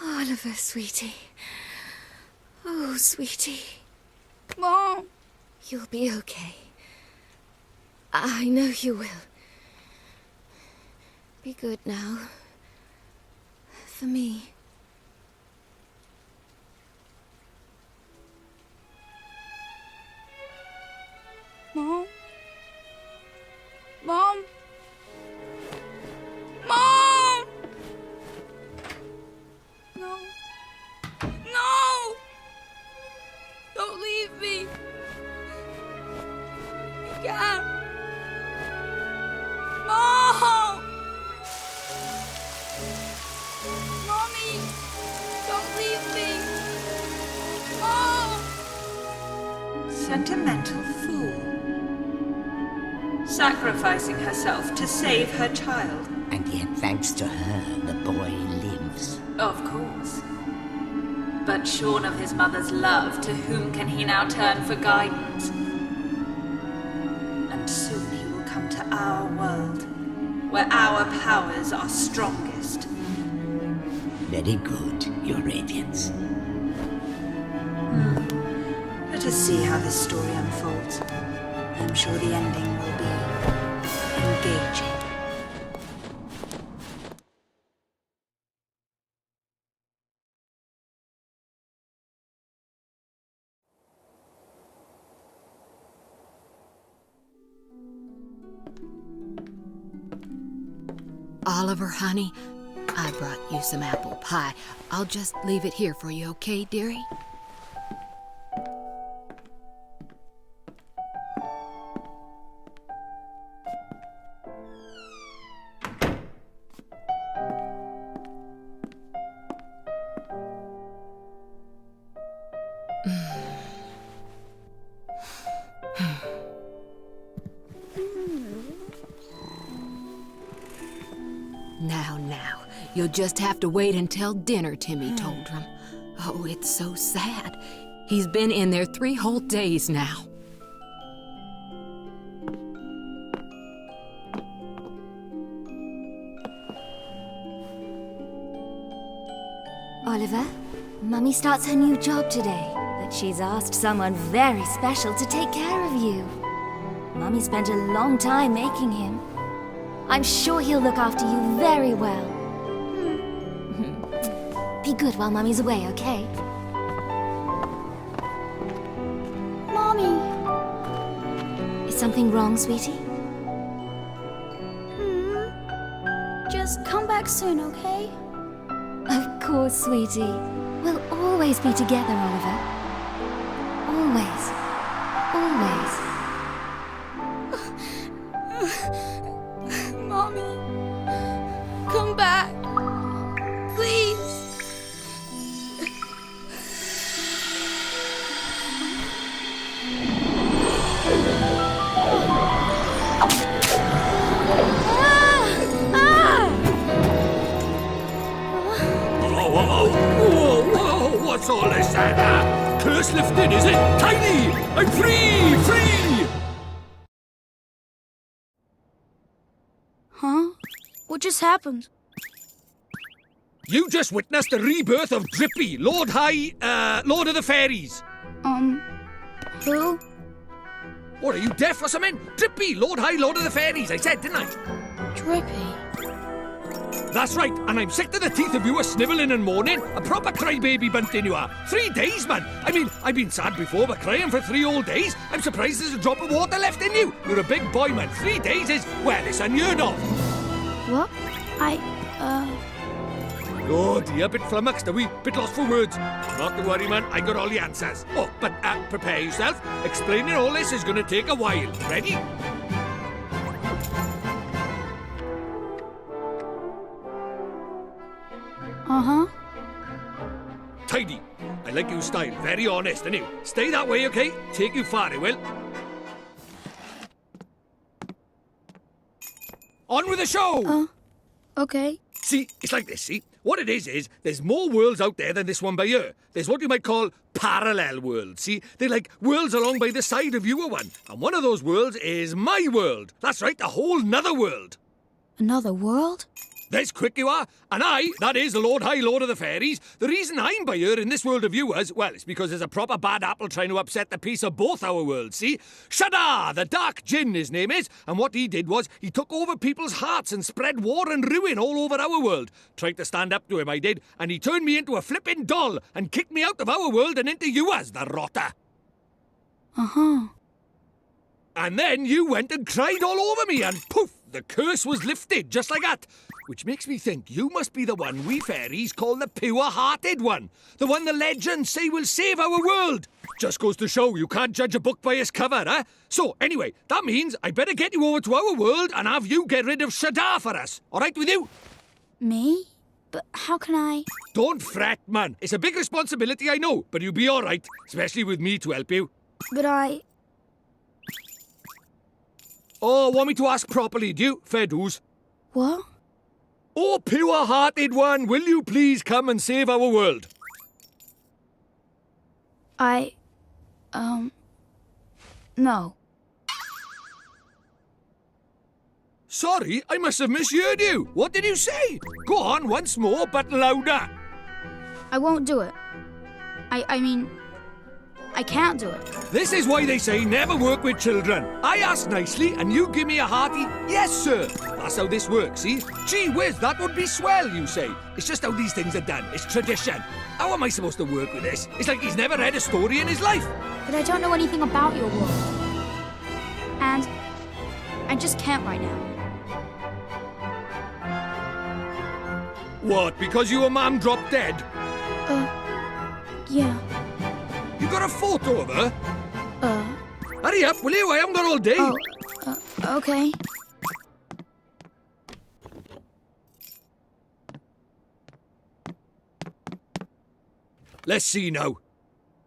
Oliver, sweetie. Oh, sweetie. Mom! You'll be okay. I know you will. Be good now. For me. Mom? Mom? Mom! No. No! Don't leave me. You can't. Mom! Mommy! Don't leave me. Mom! Sentimental fool. Sacrificing herself to save her child. And yet, thanks to her, the boy lives. Of course. But shorn of his mother's love, to whom can he now turn for guidance? And soon he will come to our world, where our powers are strongest. Very good, Your Radiance. Let us see how this story unfolds. I'm sure the ending will be engaging. Oliver, honey, I brought you some apple pie. I'll just leave it here for you, okay, dearie? Now, you'll just have to wait until dinner, Timmy told him. Oh, it's so sad. He's been in there 3 whole days now. Oliver, Mummy starts her new job today, but she's asked someone very special to take care of you. Mummy spent a long time making him. I'm sure he'll look after you very well. Be good while Mummy's away, okay? Mommy! Is something wrong, sweetie? Just come back soon, okay? Of course, sweetie. We'll always be together, Oliver. Always. Always. Mommy, come back. Please. Whoa, what's all this? Curse lifted, is it? Tiny! I'm free! Free! Huh? What just happened? You just witnessed the rebirth of Drippy, Lord of the Fairies. Who? What, are you deaf or something? Drippy, Lord of the Fairies, I said, didn't I? Drippy. That's right, and I'm sick to the teeth of you a snivelling and moaning. A proper crybaby bunting you are. 3 days, man. I mean, I've been sad before, but crying for 3 whole days? I'm surprised there's a drop of water left in you. You're a big boy, man. 3 days is, well, it's unheard of. What? Oh dear, bit flummoxed, a wee bit lost for words. Not to worry, man, I got all the answers. Oh, but prepare yourself. Explaining all this is going to take a while. Ready? Uh-huh. Tidy. I like your style. Very honest, and you stay that way, okay? Take you far, it will. On with the show! Okay. See, it's like this, see? What it is there's more worlds out there than this one by here. There's what you might call parallel worlds, see? They're like worlds along by the side of your one. And one of those worlds is my world. That's right, a whole nother world. Another world? There's quick you are. And I, that is the Lord High Lord of the Fairies, the reason I'm by here in this world of yours, well, it's because there's a proper bad apple trying to upset the peace of both our worlds, see? Shadar, the Dark Djinn, his name is, and what he did was he took over people's hearts and spread war and ruin all over our world. Tried to stand up to him, I did, and he turned me into a flippin' doll and kicked me out of our world and into yours, the rotter. Uh-huh. And then you went and cried all over me, and poof, the curse was lifted, just like that. Which makes me think you must be the one we fairies call the pure-hearted one. The one the legends say will save our world. Just goes to show you can't judge a book by its cover, eh? So, anyway, that means I better get you over to our world and have you get rid of Shadar for us. All right with you? Me? But how can I? Don't fret, man. It's a big responsibility, I know, but you'll be all right, especially with me to help you. But I... Oh, want me to ask properly, do you? Fair dues. What? Oh, pure-hearted one, will you please come and save our world? No. Sorry, I must have misheard you. What did you say? Go on once more, but louder. I won't do it. I mean, I can't do it. This is why they say never work with children. I ask nicely and you give me a hearty, yes, sir. That's how this works, see? Gee whiz, that would be swell, you say. It's just how these things are done. It's tradition. How am I supposed to work with this? It's like he's never read a story in his life. But I don't know anything about your world. And I just can't right now. What, because your mum dropped dead? Yeah. You got a photo of her? Hurry up, will you? I haven't got all day. Okay. Let's see now.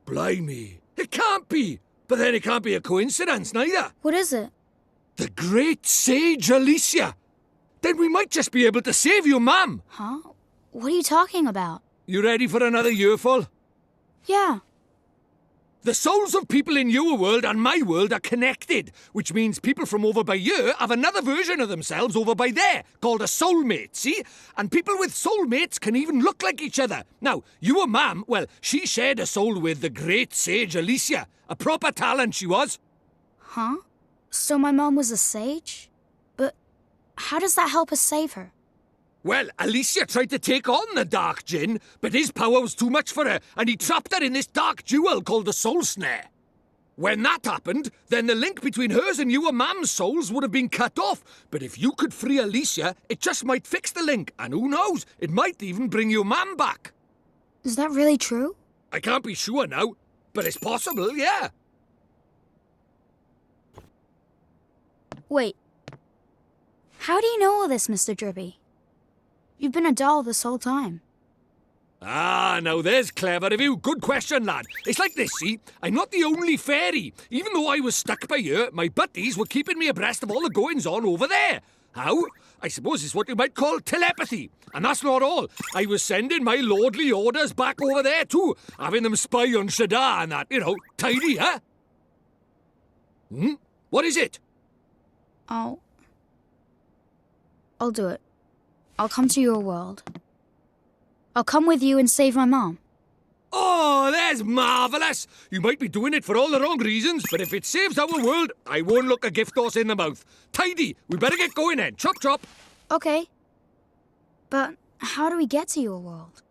Blimey. It can't be. But then it can't be a coincidence, neither. What is it? The great sage Alicia. Then we might just be able to save your mum. Huh? What are you talking about? You ready for another earful? Yeah. The souls of people in your world and my world are connected, which means people from over by here have another version of themselves over by there, called a soulmate, see? And people with soulmates can even look like each other. Now, your mum, well, she shared a soul with the great sage Alicia. A proper talent she was. Huh? So my mom was a sage? But how does that help us save her? Well, Alicia tried to take on the Dark Djinn, but his power was too much for her, and he trapped her in this dark jewel called the Soul Snare. When that happened, then the link between hers and your mum's souls would have been cut off. But if you could free Alicia, it just might fix the link, and who knows, it might even bring your mum back. Is that really true? I can't be sure now, but it's possible, yeah. Wait. How do you know all this, Mr. Drippy? You've been a doll this whole time. Ah, now there's clever of you. Good question, lad. It's like this, see? I'm not the only fairy. Even though I was stuck by here, my buddies were keeping me abreast of all the goings-on over there. How? I suppose it's what you might call telepathy. And that's not all. I was sending my lordly orders back over there too, having them spy on Shadar and that, tidy, huh? What is it? I'll do it. I'll come to your world. I'll come with you and save my mom. Oh, that's marvellous! You might be doing it for all the wrong reasons, but if it saves our world, I won't look a gift horse in the mouth. Tidy! We better get going then. Chop, chop! Okay. But how do we get to your world?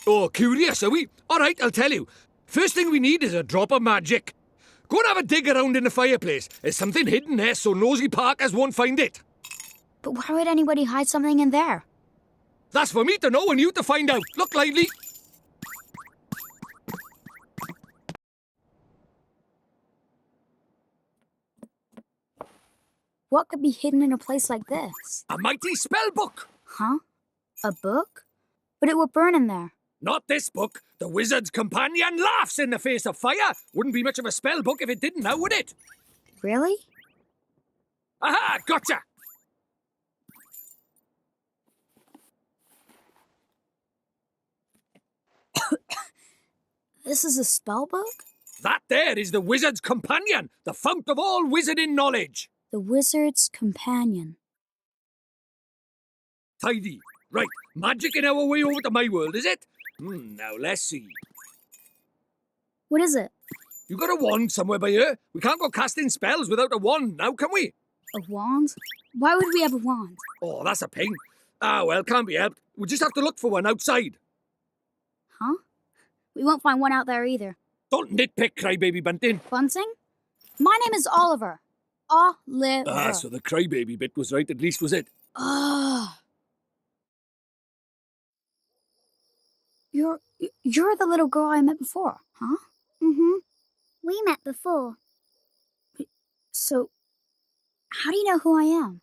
Oh, curious, are we? All right, I'll tell you. First thing we need is a drop of magic. Go and have a dig around in the fireplace. There's something hidden there so nosy Parkers won't find it. But why would anybody hide something in there? That's for me to know and you to find out. Look lively. What could be hidden in a place like this? A mighty spell book. Huh? A book? But it would burn in there. Not this book. The Wizard's Companion laughs in the face of fire. Wouldn't be much of a spell book if it didn't now, would it? Really? Aha, gotcha. This is a spell book? That there is the Wizard's Companion, the fount of all wizarding knowledge. The Wizard's Companion. Tidy. Right, magic in our way over to my world, is it? Now let's see. What is it? You got a wand somewhere by here? We can't go casting spells without a wand now, can we? A wand? Why would we have a wand? Oh, that's a pain. Ah, well, can't be helped. We'll just have to look for one outside. Huh? We won't find one out there either. Don't nitpick, Crybaby Bunting. Bunting? My name is Oliver. Oliver. Ah, so the crybaby bit was right, at least, was it? Ugh. You're the little girl I met before, huh? Mm-hmm. We met before. So, how do you know who I am?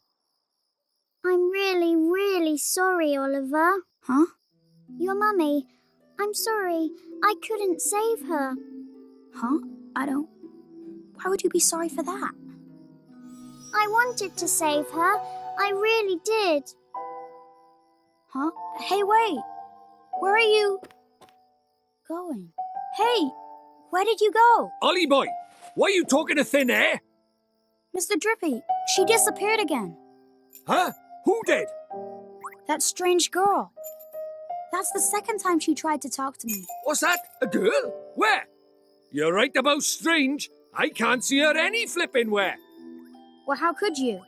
I'm really, really sorry, Oliver. Huh? Your mummy. I'm sorry. I couldn't save her. Huh? Why would you be sorry for that? I wanted to save her. I really did. Huh? Hey, wait! Where are you going? Hey! Where did you go? Ollie boy, why are you talking to thin air? Mr. Drippy, she disappeared again. Huh? Who did? That strange girl. That's the second time she tried to talk to me. What's that? A girl? Where? You're right about strange. I can't see her any flipping where. Well, how could you?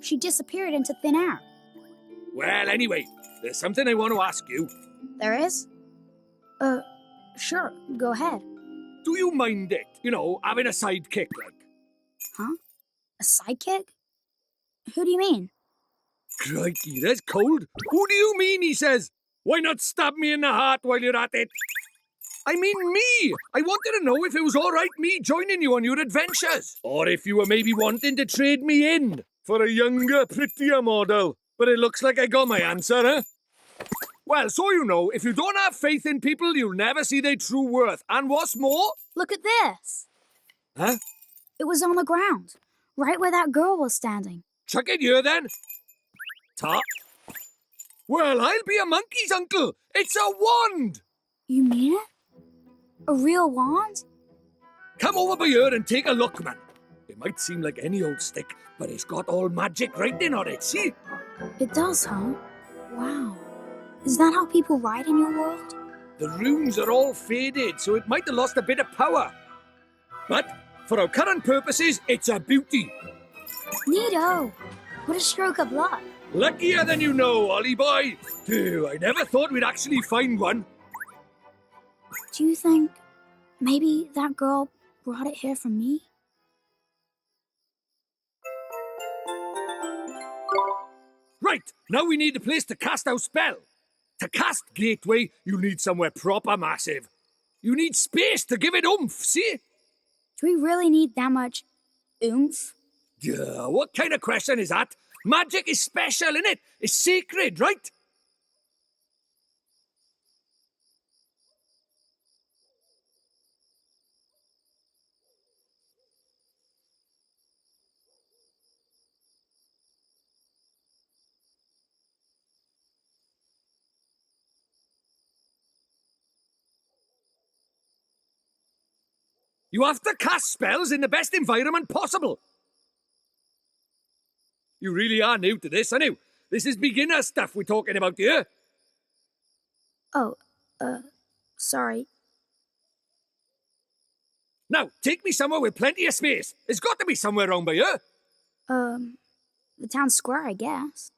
She disappeared into thin air. Well, anyway, there's something I want to ask you. There is? Sure, go ahead. Do you mind it? You know, having a sidekick like? Huh? A sidekick? Who do you mean? Crikey, that's cold. Who do you mean, he says? Why not stab me in the heart while you're at it? I mean me! I wanted to know if it was alright me joining you on your adventures. Or if you were maybe wanting to trade me in for a younger, prettier model. But it looks like I got my answer, huh? Well, so you know, if you don't have faith in people, you'll never see their true worth. And what's more... Look at this. Huh? It was on the ground, right where that girl was standing. Chuck it here, then. Ta. Well, I'll be a monkey's uncle. It's a wand. You mean it? A real wand? Come over by here and take a look, man. It might seem like any old stick, but it's got all magic writing on it, see? It does, huh? Wow. Is that how people ride in your world? The runes are all faded, so it might have lost a bit of power. But for our current purposes, it's a beauty. Neato. What a stroke of luck. Luckier than you know, Ollie boy. Phew, I never thought we'd actually find one. Do you think maybe that girl brought it here for me? Right, now we need a place to cast our spell. To cast Gateway, you need somewhere proper massive. You need space to give it oomph, see? Do we really need that much oomph? Duh, what kind of question is that? Magic is special, innit? It's sacred, right? You have to cast spells in the best environment possible. You really are new to this, aren't you? This is beginner stuff we're talking about here. Oh, sorry. Now, take me somewhere with plenty of space. There's got to be somewhere around by here. The town square, I guess.